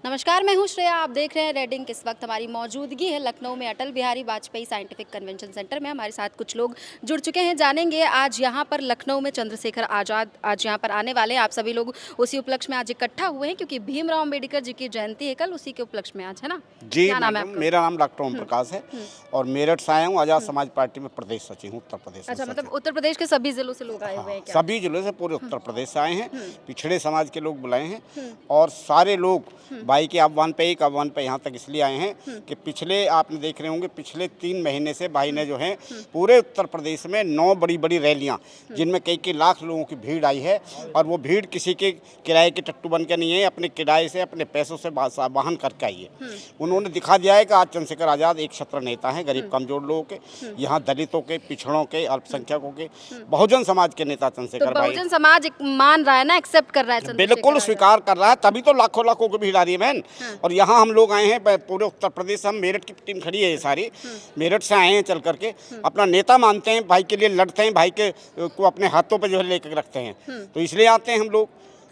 नमस्कार, मैं हूं श्रेया। आप देख रहे हैं रेड इंक। इस वक्त हमारी मौजूदगी है लखनऊ में Atal Bihari Vajpayee scientific convention centre में। हमारे साथ कुछ लोग जुड़ चुके हैं, जानेंगे आज यहां पर लखनऊ में चंद्रशेखर आज़ाद आज यहां पर आने वाले हैं। आप सभी लोग उसी उपलक्ष्य में आज इकट्ठा हुए हैं क्योंकि भीमराव अम्बेडकर जी की जयंती है कल, उसी के उपलक्ष्य में आज, है ना? जी क्या नाम है आपका? मेरा नाम डॉक्टर ओम प्रकाश है और मेरठ से आया हूँ। आज़ाद समाज पार्टी में प्रदेश सचिव हूँ, उत्तर प्रदेश अच्छा, सचिव। मतलब उत्तर प्रदेश के सभी जिलों से लोग आए हुए हैं क्या? सभी जिलों से, पूरे उत्तर प्रदेश से आए हैं। पिछड़े समाज के लोग बुलाए हैं और सारे लोग भाई के आह्वान पे, एक आह्वान पे यहाँ तक इसलिए आए हैं कि पिछले, आपने देख रहे होंगे, पिछले 3 महीने से भाई ने जो है पूरे उत्तर प्रदेश में 9 बड़ी बड़ी रैलियाँ, जिनमें कई लाख लोगों की भीड़ आई है। और वो भीड़ किसी के किराए के टट्टू बन के नहीं है, अपने किराए से, अपने पैसों से वाहन करके आई है। उन्होंने दिखा दिया है कि आज चंद्रशेखर आज़ाद एक छत्र नेता हैं गरीब कमजोर लोगों के, यहाँ दलितों के, पिछड़ों के, अल्पसंख्यकों के, बहुजन समाज के नेता चंद्रशेखर भाई। बहुजन समाज मान रहा है ना, एक्सेप्ट कर रहा है चंद्रशेखर बिल्कुल आज़ाद। स्वीकार कर रहा है, तभी तो लाखों लाखों की भीड़ आ रही है बहन। और यहाँ हम लोग आए हैं पूरे उत्तर प्रदेश से। हम मेरठ की टीम खड़ी है, ये सारी मेरठ से आए हैं चल करके। अपना नेता मानते हैं, भाई के लिए लड़ते हैं, भाई के को अपने हाथों पे जो है लेकर रखते हैं, तो इसलिए आते हैं हम लोग।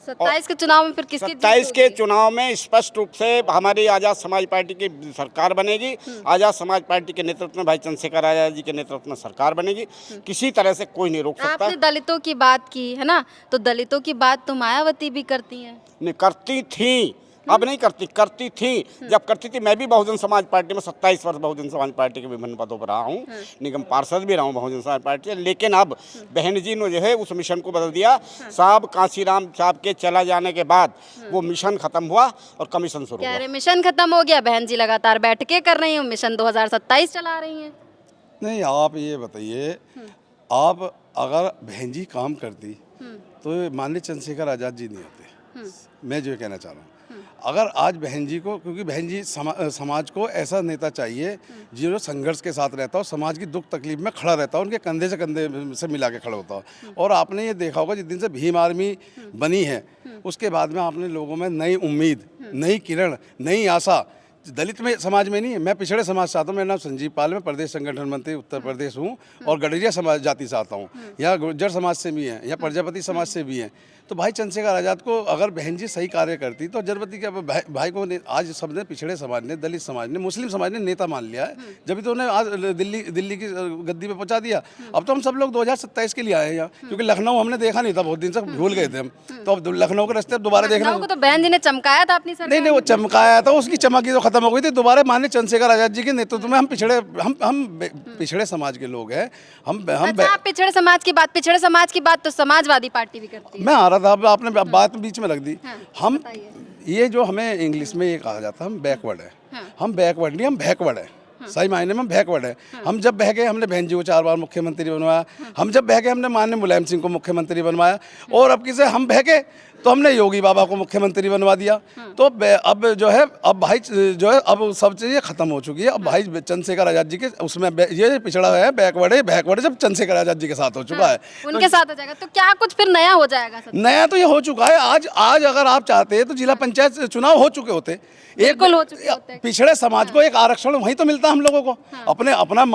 27 के चुनाव में फिर किसकी जीत 27 के होगी? चुनाव में स्पष्ट रूप से हमारी आज़ाद समाज पार्टी की सरकार बनेगी। आज़ाद समाज पार्टी के नेतृत्व में भाई चंद्रशेखर आज़ाद जी के नेतृत्व में सरकार बनेगी। किसी तरह से कोई नहीं रोक सकता। आपने दलितों की बात की है ना, तो दलितों की बात तो मायावती भी करती हैं। नहीं करती थी, अब नहीं करती, करती थी। जब करती थी, मैं भी बहुजन समाज पार्टी में 27 वर्ष बहुजन समाज पार्टी के विभिन्न पदों पर रहा हूँ, निगम पार्षद भी रहा हूँ बहुजन समाज पार्टी से। लेकिन अब बहन जी ने जो है उस मिशन को बदल दिया। साहब कांशीराम साहब के चला जाने के बाद वो मिशन खत्म हुआ और कमीशन शुरू कह हुआ। रहे मिशन खत्म हो गया, बहन जी लगातार बैठकें कर रही हूँ, मिशन 2027 चला रही हैं। नहीं, आप ये बताइए, आप अगर बहन जी काम करती तो माननीय चंद्रशेखर आज़ाद जी नहीं होते। मैं जो कहना चाह रहा हूँ, अगर आज बहन जी को, क्योंकि बहन जी समाज को ऐसा नेता चाहिए जो संघर्ष के साथ रहता हो, समाज की दुख तकलीफ में खड़ा रहता हो, उनके कंधे से कंधे से मिला के खड़ा होता हो। और आपने ये देखा होगा, जिस दिन से भीम आर्मी बनी है उसके बाद में आपने लोगों में नई उम्मीद, नई किरण, नई आशा, दलित में समाज में नहीं है, मैं पिछड़े समाज से आता हूँ। मेरा नाम संजीव पाल, मैं प्रदेश संगठन मंत्री उत्तर प्रदेश हूँ और गडरिया समाज जाति से आता हूँ। यहाँ गुर्जर समाज से भी हैं, यहाँ प्रजापति समाज से भी हैं। तो भाई चंद्रशेखर आज़ाद को अगर बहन जी सही कार्य करती तो जरबती के भाई को आज सबने, पिछड़े समाज ने, दलित समाज ने, मुस्लिम समाज ने नेता मान लिया है, जब तो उन्हें आज दिल्ली की गद्दी पे पहुँचा दिया। अब तो हम सब लोग 2027 के लिए आए हैं यहाँ, क्योंकि लखनऊ हमने देखा नहीं था, बहुत दिन से भूल गए थे हम। तो अब लखनऊ के रास्ते दोबारा देखना। लखनऊ को तो बहन जी ने चमकाया था अपनी सरकार। नहीं, वो चमकाया था, उसकी चमक तो खत्म हो गई थी। दोबारा माननीय चंद्रशेखर आज़ाद जी के नेतृत्व में हम पिछड़े समाज के लोग हैं। अच्छा, आप पिछड़े समाज की बात तो समाजवादी पार्टी भी करती है। मैं आ रहा था, अब आपने बात बीच में रख दी। हाँ, हम बताइए। ये जो हमें इंग्लिश में ये कहा जाता है, हम बैकवर्ड है। हम बैकवर्ड नहीं, हम बैकवर्ड है। सही मायने में बैकवर्ड है। हम जब बह गए, हमने बहन जी को 4 बार मुख्यमंत्री बनवाया। हम जब बह गए, हमने माननीय मुलायम सिंह को मुख्यमंत्री बनवाया। और अब किसे हम बह गए तो हमने योगी बाबा को मुख्यमंत्री बनवा दिया। तो अब जो है, अब भाई जो है, अब सब चीज़ें खत्म हो चुकी है। अब भाई चंद्रशेखर आज़ाद जी के उसमें ये पिछड़ा है, बैकवर्ड जब चंद्रशेखर आज़ाद जी के साथ हो चुका है, उनके साथ हो जाएगा तो क्या कुछ फिर नया हो जाएगा? नया तो ये हो चुका है। आज अगर आप चाहते हैं तो जिला पंचायत चुनाव हो चुके होते, बिल्कुल हो चुके होते। पिछड़े समाज को एक आरक्षण वहीं तो मिलता है हम लोगों को। अपना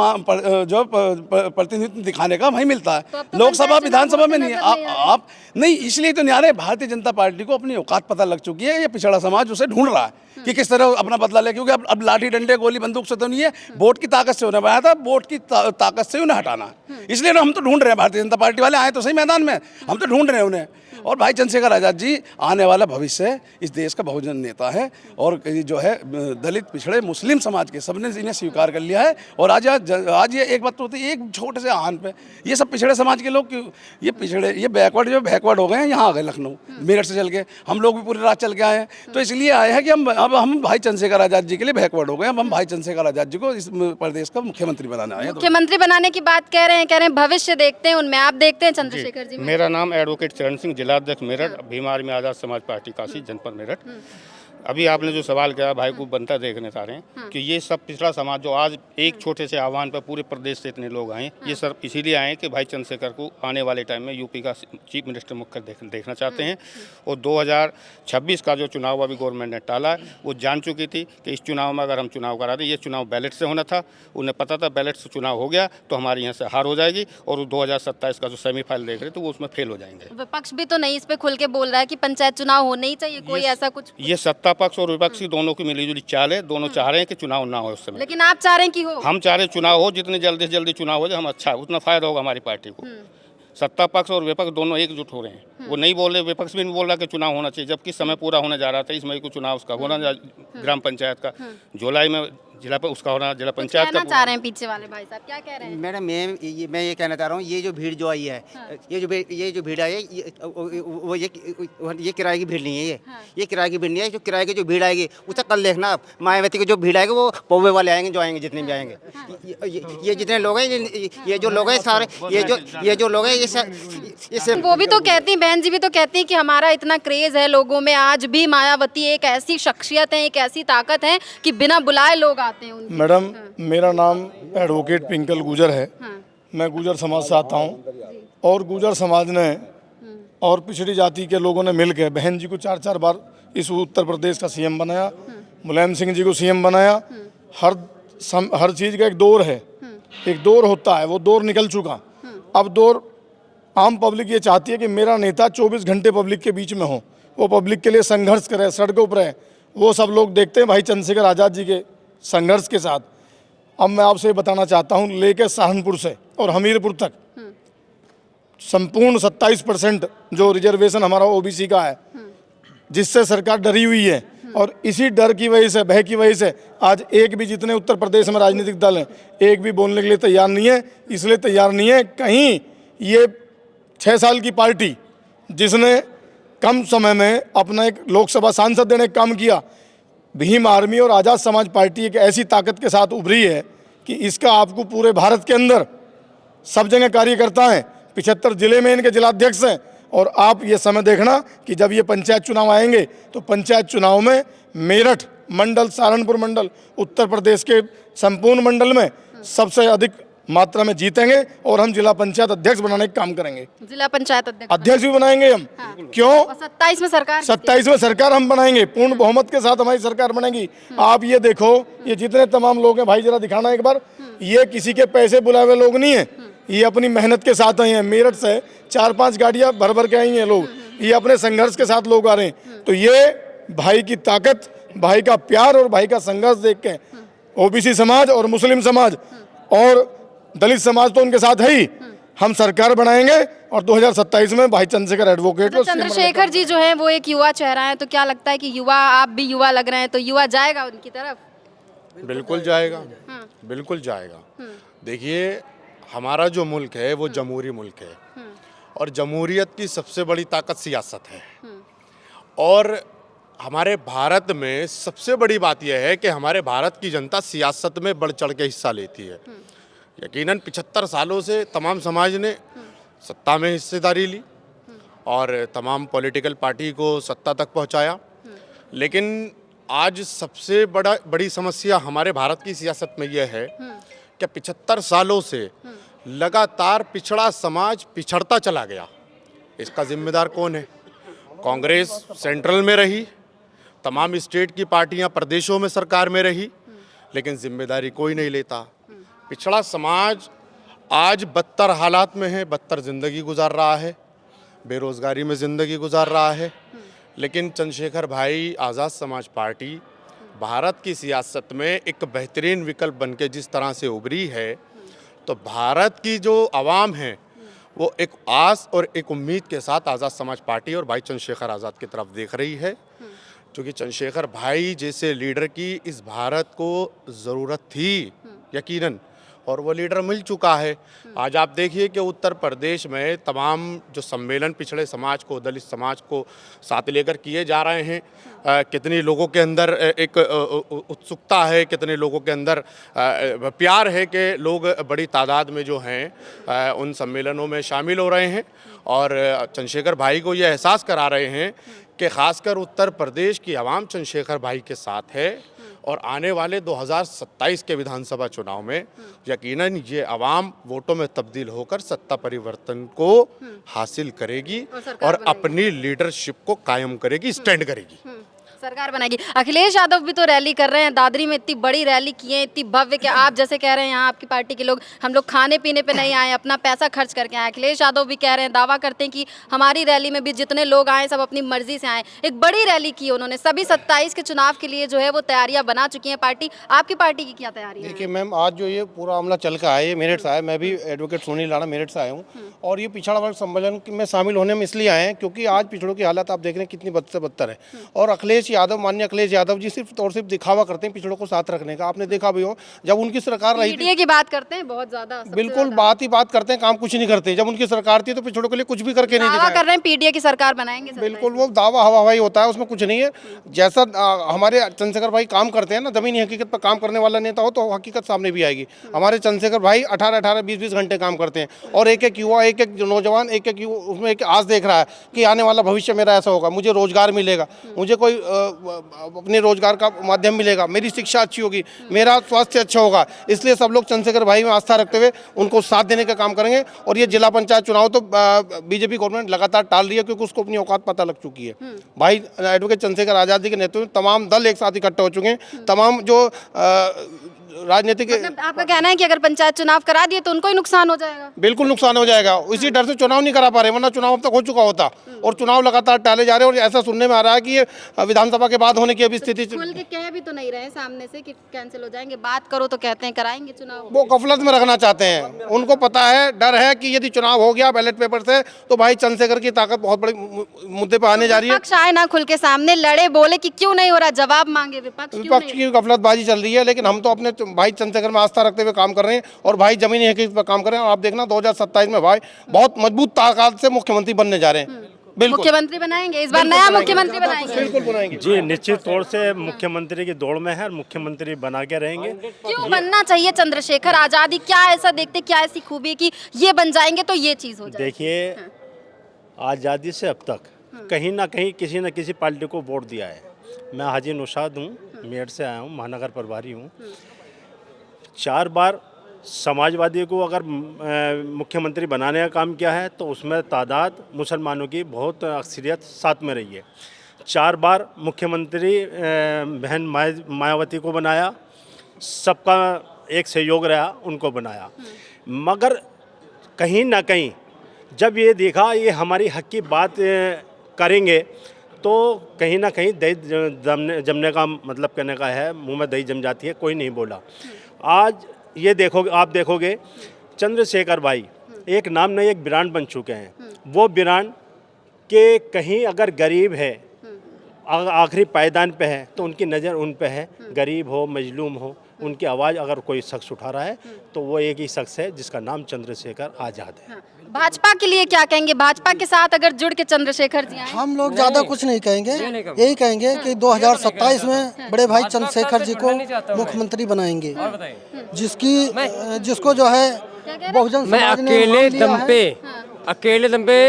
जो प्रतिनिधित्व दिखाने का वहीं मिलता है। तो लोकसभा विधानसभा में नहीं है। नजर नहीं आ रहे। आप नहीं, इसलिए तो नहीं आ रहे। भारतीय जनता पार्टी को अपनी औकात पता लग चुकी है। ये पिछड़ा समाज उसे ढूंढ रहा है कि किस तरह अपना बदला ले, क्योंकि अब लाठी डंडे गोली बंदूक से तो नहीं है, वोट की ताकत से उन्हें बनाया था, वोट की ताकत से उन्हें हटाना है। इसलिए हम तो ढूंढ रहे हैं, भारतीय जनता पार्टी वाले आए तो सही मैदान में, हम तो ढूंढ रहे हैं उन्हें। और भाई चंद्रशेखर आज़ाद जी आने वाला भविष्य इस देश का बहुजन नेता है। और जो है दलित, पिछड़े, मुस्लिम समाज के सबने इन्हें स्वीकार कर लिया है। और आज ये एक बात तो होती है, एक छोटे से आहान पे ये सब पिछड़े समाज के लोग क्यों, ये बैकवर्ड हो गए हैं। यहाँ आ गए लखनऊ, मेरठ से चल के, हम लोग भी पूरी रात चल के आए हैं। तो इसलिए आए हैं कि हम भाई चंद्रशेखर आज़ाद जी के लिए बैकवर्ड हो गए। अब हम भाई चंद्रशेखर आज़ाद जी को इस प्रदेश का मुख्यमंत्री बनाने आए हैं। मुख्यमंत्री बनाने की बात कह रहे हैं भविष्य देखते हैं उनमें। आप देखते हैं चंद्रशेखर जी में? मेरा नाम एडवोकेट चरण सिंह, जिलाध्यक्ष मेरठ, भीम आर्मी आज़ाद समाज पार्टी काशी जनपद मेरठ। अभी आपने जो सवाल किया, भाई को बनता देखने चाह रहे हैं कि ये सब पिछड़ा समाज जो आज एक छोटे से आह्वान पर पूरे प्रदेश से इतने लोग आए, ये सब इसीलिए आए कि भाई चंद्रशेखर को आने वाले टाइम में यूपी का चीफ मिनिस्टर मुख्य देखना चाहते हैं। और 2026 का जो चुनाव अभी गवर्नमेंट ने टाला है, वो जान चुकी थी कि इस चुनाव में अगर हम चुनाव करा दें, ये चुनाव बैलेट से होना था, उन्हें पता था बैलेट से चुनाव हो गया तो हमारे यहाँ से हार हो जाएगी और 2027 का जो सेमीफाइनल देख रहे थे वो उसमें फेल हो जाएंगे। विपक्ष भी तो नहीं इस पे खुल के बोल रहा है कि पंचायत चुनाव होने ही चाहिए, कोई ऐसा कुछ। ये सत्ता सत्ता पक्ष और विपक्षी दोनों की मिलीजुली चाल है। दोनों चाह रहे हैं कि चुनाव ना हो उस समय। लेकिन आप चाह रहे हैं कि हो? हम चाह रहे चुनाव हो, जितने जल्दी से जल्दी चुनाव हो जाए हम अच्छा, उतना फायदा होगा हमारी पार्टी को। सत्ता पक्ष और विपक्ष दोनों एकजुट हो रहे हैं। वो नहीं बोल रहे, विपक्ष भी नहीं बोल रहा कि चुनाव होना चाहिए, जबकि समय पूरा होने जा रहा था। 23 मई को चुनाव उसका होना, ग्राम पंचायत का, जुलाई में जिला पर उसका होना, जिला पंचायत कहना का। चाह रहे हैं पीछे वाले भाई साहब, क्या कह रहे हैं? मैडम मैं ये कहना चाह रहा हूँ, ये जो भीड़ जो आई है, ये जो भीड़ आई है, ये किराए की भीड़ नहीं है। ये किराए की भीड़ नहीं है। जो किराए की जो भीड़ आएगी उसे कल देखना आप, मायावती की जो भीड़ आएगी वो पौवे वाले आएंगे, जो आएंगे जितने भी आएंगे। ये जितने लोग हैं, ये जो लोग हैं सारे, ये जो लोग हैं ये वो भी तो कहती, बहन जी भी तो कहती हैं कि हमारा इतना क्रेज है लोगों में, आज भी मायावती एक ऐसी शख्सियत है, एक ऐसी ताकत है कि बिना बुलाए लोग आते हैं उनके। मैडम, मेरा नाम एडवोकेट पिंकल गुजर है। मैं गुजर समाज से आता हूँ और गुजर समाज ने और पिछड़ी जाति के लोगों ने मिलकर बहन जी को 4-4 बार इस उत्तर प्रदेश का सीएम बनाया, मुलायम सिंह जी को सीएम बनाया। हर चीज़ का एक दौर है, एक दौर होता है, वो दौर निकल चुका। अब दौर आम पब्लिक ये चाहती है कि मेरा नेता 24 घंटे पब्लिक के बीच में हो, वो पब्लिक के लिए संघर्ष करे, सड़कों पर है। वो सब लोग देखते हैं भाई चंद्रशेखर आज़ाद जी के संघर्ष के साथ। अब मैं आपसे बताना चाहता हूँ, लेके सहारनपुर से और हमीरपुर तक संपूर्ण 27% जो रिजर्वेशन हमारा ओबीसी का है, जिससे सरकार डरी हुई है। और इसी डर की वजह से, भय की वजह से आज एक भी, जितने उत्तर प्रदेश में राजनीतिक दल हैं, एक भी बोलने के लिए तैयार नहीं है। इसलिए तैयार नहीं है, कहीं ये 6 साल की पार्टी जिसने कम समय में अपना एक लोकसभा सांसद देने का काम किया, भीम आर्मी और आज़ाद समाज पार्टी एक ऐसी ताकत के साथ उभरी है कि इसका आपको पूरे भारत के अंदर सब जगह कार्यकर्ता हैं। 75 जिले में इनके जिलाध्यक्ष हैं। और आप ये समय देखना कि जब ये पंचायत चुनाव आएंगे तो पंचायत चुनाव में मेरठ मंडल, सहारनपुर मंडल, उत्तर प्रदेश के संपूर्ण मंडल में सबसे अधिक मात्रा में जीतेंगे और हम जिला पंचायत अध्यक्ष बनाने का काम करेंगे। जिला पंचायत अध्यक्ष भी बनाएंगे हम। क्यों? 27 में सरकार, 27 में सरकार हम बनाएंगे, पूर्ण बहुमत के साथ हमारी सरकार बनेगी। आप ये देखो, ये जितने तमाम लोग हैं भाई, जरा दिखाना एक बार, ये किसी के पैसे बुलाए हुए लोग नहीं है, ये अपनी मेहनत के साथ आए हैं। मेरठ से 4-5 गाड़ियां भर भर के आई हैं लोग, ये अपने संघर्ष के साथ लोग आ रहे हैं। तो ये भाई की ताकत, भाई का प्यार और भाई का संघर्ष देख के ओबीसी समाज और मुस्लिम समाज और दलित समाज तो उनके साथ है ही। हम सरकार बनाएंगे और 2027 में भाई चंद्रशेखर एडवोकेट को, चंद्रशेखर जी जो है वो एक युवा चेहरा है, तो क्या लगता है कि युवा, आप भी युवा लग रहे हैं, तो युवा जाएगा उनकी तरफ? बिल्कुल जाएगा, बिल्कुल जाएगा। देखिए, हमारा जो मुल्क है वो जमहूरी मुल्क है और जमहूरियत की सबसे बड़ी ताकत सियासत है। और हमारे भारत में सबसे बड़ी बात यह है कि हमारे भारत की जनता सियासत में बढ़ चढ़ के हिस्सा लेती है। यकीनन 75 सालों से तमाम समाज ने सत्ता में हिस्सेदारी ली और तमाम पॉलिटिकल पार्टी को सत्ता तक पहुंचाया। लेकिन आज सबसे बड़ी समस्या हमारे भारत की सियासत में यह है कि 75 सालों से लगातार पिछड़ा समाज पिछड़ता चला गया। इसका जिम्मेदार कौन है? कांग्रेस सेंट्रल में रही, तमाम स्टेट की पार्टियां प्रदेशों में सरकार में रही, लेकिन जिम्मेदारी कोई नहीं लेता। पिछड़ा समाज आज बदतर हालात में है, बदतर ज़िंदगी गुजार रहा है, बेरोज़गारी में ज़िंदगी गुजार रहा है। लेकिन चंद्रशेखर भाई आज़ाद समाज पार्टी भारत की सियासत में एक बेहतरीन विकल्प बन के जिस तरह से उभरी है, तो भारत की जो आवाम है वो एक आस और एक उम्मीद के साथ आज़ाद समाज पार्टी और भाई चंद्रशेखर आज़ाद की तरफ देख रही है। क्योंकि चंद्रशेखर भाई जैसे लीडर की इस भारत को ज़रूरत थी यकीनन, और वो लीडर मिल चुका है। आज आप देखिए कि उत्तर प्रदेश में तमाम जो सम्मेलन पिछड़े समाज को, दलित समाज को साथ लेकर किए जा रहे हैं, कितने लोगों के अंदर एक उत्सुकता है, कितने लोगों के अंदर प्यार है कि लोग बड़ी तादाद में जो हैं उन सम्मेलनों में शामिल हो रहे हैं और चंद्रशेखर भाई को ये एहसास करा रहे हैं कि ख़ासकर उत्तर प्रदेश की आवाम चंद्रशेखर भाई के साथ है। और आने वाले 2027 के विधानसभा चुनाव में यकीनन ये आवाम वोटों में तब्दील होकर सत्ता परिवर्तन को हासिल करेगी और अपनी लीडरशिप को कायम करेगी, स्टैंड करेगी। सरकार बनाएगी। अखिलेश यादव भी तो रैली कर रहे हैं, दादरी में इतनी बड़ी रैली की है, इतनी भव्य कि आप जैसे कह रहे हैं यहाँ आपकी पार्टी के लोग, हम लोग खाने पीने पे नहीं आए, अपना पैसा खर्च करके आए। अखिलेश यादव भी कह रहे हैं, दावा करते हैं कि हमारी रैली में भी जितने लोग आए सब अपनी मर्जी से आए। एक बड़ी रैली की उन्होंने, सभी 27 के चुनाव के लिए जो है वो तैयारियां बना चुकी है पार्टी। आपकी पार्टी की क्या तैयारी है? देखिए मैम, आज जो ये पूरा मामला चल के आया, ये मेरठ से आया, मैं भी एडवोकेट सुनील राणा मेरठ से आया हूँ, और ये पिछड़ा वर्ग सम्मेलन में शामिल होने में इसलिए आए हैं क्योंकि आज पिछड़ों की हालत आप देख रहे हैं कितनी बद से बदतर है। और अखिलेश यादव, माननीय अखिलेश यादव जी सिर्फ और सिर्फ दिखावा करते हैं पिछड़ों को साथ रखने का। आपने देखा भी हो, जब उनकी सरकार रही थी, पीडीए की बात करते हैं बहुत ज्यादा, बिल्कुल बात ही बात करते हैं, काम कुछ नहीं करते। जब उनकी सरकार थी तो पिछड़ों के लिए कुछ भी करके नहीं दावा दिखाया। कर रहे हैं पीडीए की सरकार बनाएंगे। बिल्कुल, वो दावा हवा हवाई होता है, उसमें कुछ नहीं है। जैसा हमारे चंद्रशेखर भाई काम करते हैं ना, जमीनी हकीकत पर काम करने वाला नेता हो तो हकीकत सामने भी आएगी। हमारे चंद्रशेखर भाई 18-18, 20-20 घंटे काम करते हैं, और एक एक युवा, एक एक नौजवान, एक एक उसमें एक आस देख रहा है कि आने वाला भविष्य मेरा ऐसा होगा, मुझे रोजगार मिलेगा, मुझे कोई अपने रोजगार का माध्यम मिलेगा, मेरी शिक्षा अच्छी होगी, मेरा स्वास्थ्य अच्छा होगा। इसलिए सब लोग चंद्रशेखर भाई में आस्था रखते हुए उनको साथ देने का काम करेंगे। और ये जिला पंचायत चुनाव तो बीजेपी गवर्नमेंट लगातार टाल रही है क्योंकि उसको अपनी औकात पता लग चुकी है। भाई एडवोकेट चंद्रशेखर आजाद जी के नेतृत्व में तमाम दल एक साथ इकट्ठे हो चुके हैं। तमाम जो राजनीतिक, मतलब आपका कहना है कि अगर पंचायत चुनाव करा दिए तो उनको ही नुकसान हो जाएगा? बिल्कुल नुकसान हो जाएगा। इसी डर से चुनाव नहीं करा पा रहे, वरना चुनाव अब तक हो चुका होता। और चुनाव लगातार टाले जा रहे हैं, और ऐसा सुनने में आ रहा है कि ये विधानसभा के बाद होने की अभी स्थिति। खुल के कह भी तो नहीं रहे सामने से कि कैंसिल हो जाएंगे, बात करो तो कहते हैं कराएंगे चुनाव। वो गफलत में रखना चाहते हैं। उनको पता है, डर है कि यदि चुनाव हो गया बैलेट पेपर से तो भाई चंद्रशेखर की ताकत बहुत बड़े मुद्दे पर आने जा रही है। विपक्ष आए ना खुल के सामने, लड़े, बोले कि क्यों नहीं हो रहा, जवाब मांगे विपक्ष की गफलतबाजी चल रही है, लेकिन हम तो अपने भाई चंद्रशेखर में आस्था रखते हुए काम कर रहे हैं, और भाई जमीनी हकीकत पर काम कर रहे हैं। और आप देखना 2027 में भाई बहुत मजबूत ताकत से मुख्यमंत्री बनने जा रहे हैं। बिल्कुल मुख्यमंत्री बनाएंगे इस बार, नया मुख्यमंत्री बनाएंगे। बिल्कुल बनाएंगे जी, निश्चित तौर से मुख्यमंत्री की दौड़ में है और मुख्यमंत्री बना के रहेंगे। क्यों बनना चाहिए चंद्रशेखर आजादी? क्या ऐसा देखते, क्या ऐसी खूबी कि ये बन जाएंगे तो ये चीज हो जाएगी? देखिए, आज़ादी से अब तक कहीं ना कहीं किसी न किसी पार्टी को वोट दिया है। मैं हाजी नौशाद हूँ, मेरठ से आया हूँ, महानगर प्रभारी हूँ। 4 बार समाजवादी को अगर मुख्यमंत्री बनाने का काम किया है तो उसमें तादाद मुसलमानों की बहुत अक्सरियत साथ में रही है। 4 बार मुख्यमंत्री बहन मायावती को बनाया, सबका एक सहयोग रहा, उनको बनाया। मगर कहीं ना कहीं जब ये देखा ये हमारी हक की बात करेंगे तो कहीं ना कहीं दही जमने का मतलब कहने का है, मुंह में दही जम जाती है, कोई नहीं बोला। आज ये देखोगे, आप देखोगे चंद्रशेखर भाई एक नाम नहीं एक ब्रांड बन चुके हैं। वो ब्रांड के कहीं अगर गरीब है, आखिरी पायदान पे है तो उनकी नज़र उन पे है। गरीब हो, मजलूम हो, उनकी आवाज़ अगर कोई शख्स उठा रहा है तो वो एक ही शख्स है जिसका नाम चंद्रशेखर आज़ाद है। भाजपा के लिए क्या कहेंगे? भाजपा के साथ अगर जुड़ के चंद्रशेखर जी आए? हम लोग ज़्यादा कुछ नहीं कहेंगे, यही कहेंगे कि 2027 में बड़े भाई चंद्रशेखर जी को मुख्यमंत्री बनाएंगे, जिसको जो है बहुजन मैं समाज ने अकेले दम पे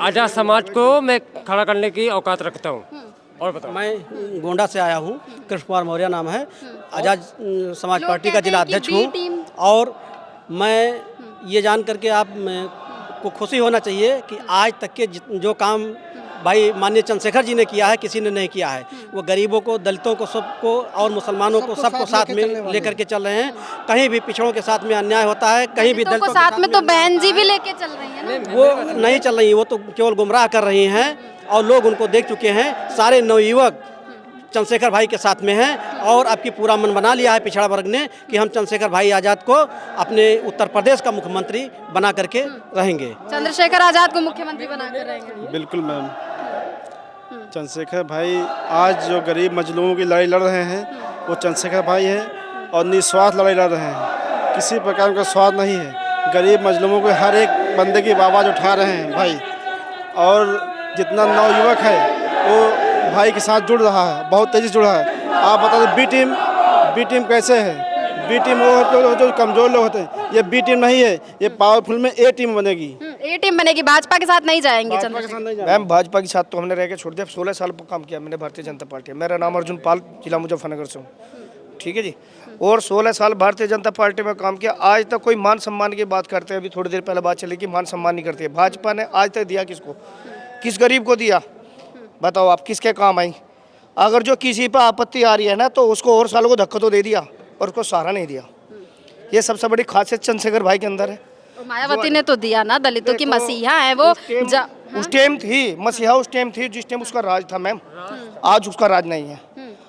आजाद समाज को मैं खड़ा करने की औकात रखता हूँ। और बताओ। मैं गोंडा से आया हूँ, कृष्ण कुमार मौर्य नाम है, आजाद समाज पार्टी का जिला अध्यक्ष हूँ। और मैं ये जान करके आप को खुशी होना चाहिए कि आज तक के जो काम भाई माननीय चंद्रशेखर जी ने किया है किसी ने नहीं किया है। वो गरीबों को, दलितों को, सबको और मुसलमानों को सबको साथ में लेकर के चल रहे हैं। कहीं भी पिछड़ों के साथ में अन्याय होता है, कहीं भी दलितों को साथ में तो बहन जी भी लेके चल रही है ना? वो नहीं चल रही, वो तो केवल गुमराह कर रही हैं, और लोग उनको देख चुके हैं। सारे नवयुवक चंद्रशेखर भाई के साथ में हैं, और अब की पूरा मन बना लिया है पिछड़ा वर्ग ने कि हम चंद्रशेखर भाई आज़ाद को अपने उत्तर प्रदेश का मुख्यमंत्री बना करके रहेंगे। चंद्रशेखर आजाद को मुख्यमंत्री बना कर रहेंगे? बिल्कुल मैम। चंद्रशेखर भाई आज जो गरीब मजलूमों की लड़ाई लड़ रहे हैं वो चंद्रशेखर भाई हैं, और निस्वार्थ लड़ाई लड़ रहे हैं, किसी प्रकार का स्वार्थ नहीं है। गरीब मजलूमों को हर एक बंदे की आवाज़ उठा रहे हैं भाई, और जितना नवयुवक है वो भाई के साथ जुड़ रहा है, बहुत तेज़ी से जुड़ा है। आप बता दें बी टीम कैसे है? बी टीम वो होते हैं जो कमज़ोर लोग होते हैं, ये बी टीम नहीं है, ये पावरफुल में ए टीम बनेगी। ए टीम बनेगी, भाजपा के साथ नहीं जाएंगे चंद्रशेखर? मैम भाजपा के साथ तो हमने रह के छोड़ दिया। 16 साल काम किया मैंने भारतीय जनता पार्टी। मेरा नाम अर्जुन पाल, जिला मुजफ्फरनगर से हूँ, ठीक है जी। और 16 साल भारतीय जनता पार्टी में काम किया। आज तक कोई मान सम्मान की बात करते हैं, अभी थोड़ी देर पहले बात चली कि मान सम्मान नहीं करती है। भाजपा ने आज तक दिया किसको? किस गरीब को दिया? बताओ आप, किसके काम आई? अगर जो किसी पर आपत्ति आ रही है ना तो उसको और सालों को धक्का तो दे दिया और उसको सहारा नहीं दिया। ये सबसे बड़ी खासियत चंद्रशेखर भाई के अंदर है। और मायावती ने तो दिया ना, दलितों की मसीहा है वो। उस टाइम थी मसीहा, उस टाइम थी जिस टाइम उसका राज था मैम। आज उसका राज नहीं है,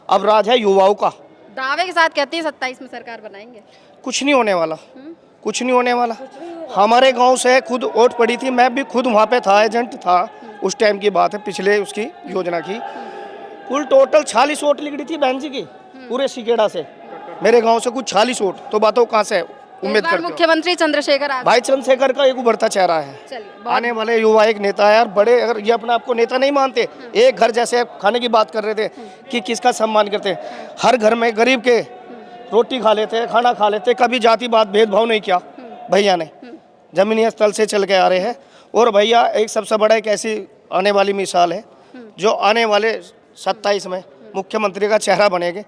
अब राज है युवाओं का। दावे के साथ कहती है 27 में सरकार बनाएंगे। कुछ नहीं होने वाला, कुछ नहीं होने वाला। हमारे गांव से खुद वोट पड़ी थी, मैं भी खुद वहाँ पे था, एजेंट था। उस टाइम की बात है, पिछले उसकी योजना की। कुल टोटल 46 वोट निकली थी बहन जी की पूरे सिकेड़ा से, मेरे गांव से कुछ 46 वोट। तो बातों कहाँ से उम्मीद करते हो? मुख्यमंत्री चंद्रशेखर आजाद। भाई चंद्रशेखर का एक उभरता चेहरा है, आने वाले युवा एक नेता है। और बड़े अगर ये अपने आप को नेता नहीं मानते, एक घर जैसे खाने की बात कर रहे थे कि किसका सम्मान करते हैं, हर घर में गरीब के रोटी खा लेते, खाना खा लेते, कभी जाति बात भेदभाव नहीं किया भैया ने, जमीनी स्थल से चल के आ रहे हैं। और भैया एक सबसे बड़ा एक ऐसी आने वाली मिसाल है जो आने वाले 27 में मुख्यमंत्री का चेहरा बनेंगे।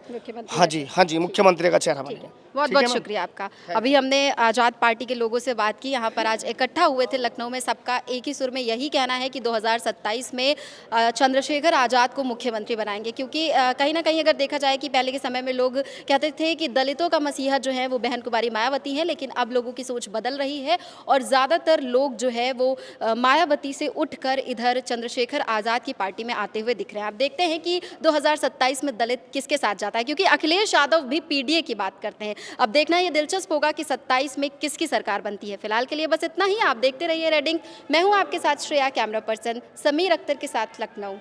हाँ जी, हाँ जी, मुख्यमंत्री का चेहरा बनेंगे। बहुत बहुत शुक्रिया आपका। अभी हमने आज़ाद पार्टी के लोगों से बात की, यहाँ पर आज इकट्ठा हुए थे लखनऊ में। सबका एक ही सुर में यही कहना है कि 2027 में चंद्रशेखर आज़ाद को मुख्यमंत्री बनाएंगे, क्योंकि कहीं ना कहीं अगर देखा जाए कि पहले के समय में लोग कहते थे कि दलितों का मसीहा जो है वो बहन कुमारी मायावती है, लेकिन अब लोगों की सोच बदल रही है और ज़्यादातर लोग जो है वो मायावती से उठकर इधर चंद्रशेखर आज़ाद की पार्टी में आते हुए दिख रहे हैं। आप देखते हैं कि 2027 में दलित किसके साथ जाता है, क्योंकि अखिलेश यादव भी पीडीए की बात करते हैं। अब देखना ये दिलचस्प होगा कि 27 में किसकी सरकार बनती है। फिलहाल के लिए बस इतना ही। आप देखते रहिए रेडिंग। मैं हूं आपके साथ श्रेया, कैमरा पर्सन समीर अख्तर के साथ लखनऊ।